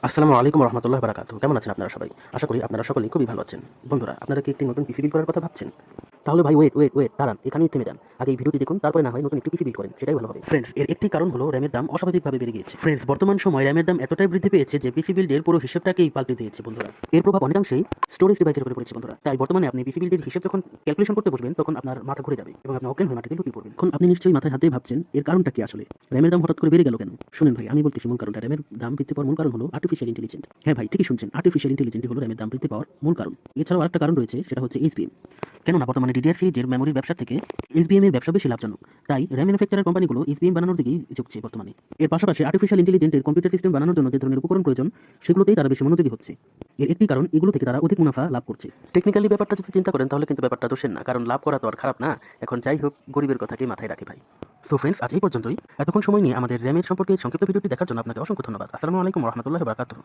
আসসালামু আলাইকুম রহমতুল্লাহ বারাকাতুহু। কেমন আছেন আপনারা সবাই? আশা করি আপনারা সকলেই খুবই ভালো আছেন। বন্ধুরা, আপনারা কি একটি নতুন পিসি বিল্ড করার কথা ভাবছেন? তাহলে ভাই ওয়েট দাঁড়ান, এখানেই থেমে যান। আগে এই ভিডিওটি দেখুন, তারপরে না হয় নতুন একটি পিসি বিল্ড করেন, সেটাই ভালো হবে। ফ্রেন্ডস, এর একটি কারণ হলো র্যামের দাম অস্বাভাবিকভাবে বেড়ে গিয়েছে। ফ্রেন্ডস, বর্তমান সময়ে র্যামের দাম এতটাই বৃদ্ধি পেয়েছে যে পিসি বিল্ডের পুরো হিসাবটাকেই পাল্টে দিয়েছে বন্ধুরা। এর প্রভাব অনেকাংশেই স্টোরেজ ডিভাইসের উপরে পড়েছে বন্ধুরা। তাই বর্তমানে আপনি পিসি বিল্ডের হিসাব যখন ক্যালকুলেশন করতে বসবেন, তখন আপনার মাথা ঘুরে যাবে এবং আপনি অজ্ঞান হয়ে মাটিতে লুটিয়ে পড়বেন। এখন আপনি নিশ্চয়ই মাথায় হাত দিয়ে ভাবছেন, এর কারণটা কি আসলে? র্যামের দাম হঠাৎ করে বেড়ে গেল কেন? শুনুন ভাই, আমি বলতেছি মূল কারণটা। র্যামের দাম বৃদ্ধি পাওয়ার মূল কারণ হলো আর্টিফিশিয়াল ইন্টেলিজেন্স। হ্যাঁ ভাই, ঠিকই শুনছেন, আর্টিফিশিয়াল ইন্টেলিজেন্সই হলো র্যামের দাম বৃদ্ধি পাওয়ার মূল কারণ। এছাড়াও আরেকটা কারণ রয়েছে, সেটা হচ্ছে এইচবিএম। কেননা বর্তমানে ডিডিআর সিরিজের মেমোরির ব্যবসা থেকে এইচবিএম এর ব্যবসা বেশি লাভজনক। তাই র্যাম ম্যানুফ্যাকচারার কোম্পানিগুলো এইচবিএম বানানোর দিকেই ঝুঁকছে বর্তমানে। এর পাশাপাশি আর্টিফিশিয়াল ইন্টেলিজেন্সের কম্পিউটার সিস্টেম বানানোর জন্য যে ধরনের উপকরণ প্রয়োজন, সেগুলোতেই তারা বেশি মনোযোগী হচ্ছে। এর একটি কারণ, এগুলো থেকে তারা অধিক মুনাফা লাভ করছে। টেকনিক্যালি ব্যাপারটা যদি চিন্তা করেন, তাহলে কিন্তু ব্যাপারটা দোষের না, কারণ লাভ করা তো আর খারাপ না। এখন যাই হোক, গরিবের কথাকেই মাথায় রাখি ভাই। সো ফ্রেন্ডস, আজ এই পর্যন্তই। এতক্ষণ সময় নিয়ে আমাদের র্যামের সম্পর্কে সংক্ষিপ্ত ভিডিওটি দেখার জন্য আপনাকে অসংখ্য ধন্যবাদ। আসসালামু আলাইকুম রহমতুল্লাহ বারাকাতুহু।